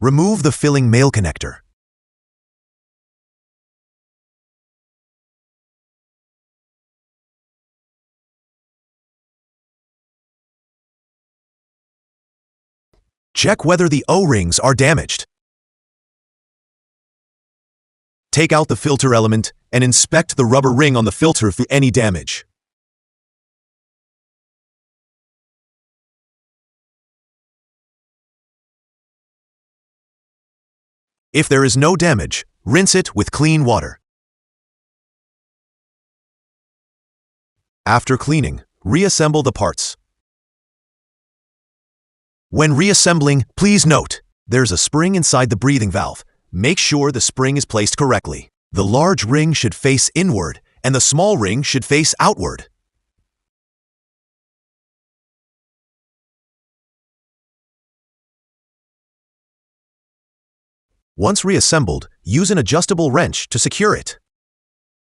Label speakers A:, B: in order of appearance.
A: Remove the filling male connector. Check whether the O-rings are damaged. Take out the filter element and inspect the rubber ring on the filter for any damage. If there is no damage, rinse it with clean water. After cleaning, reassemble the parts. When reassembling, please note, there's a spring inside the breathing valve. Make sure the spring is placed correctly. The large ring should face inward, and the small ring should face outward. Once reassembled, use an adjustable wrench to secure it.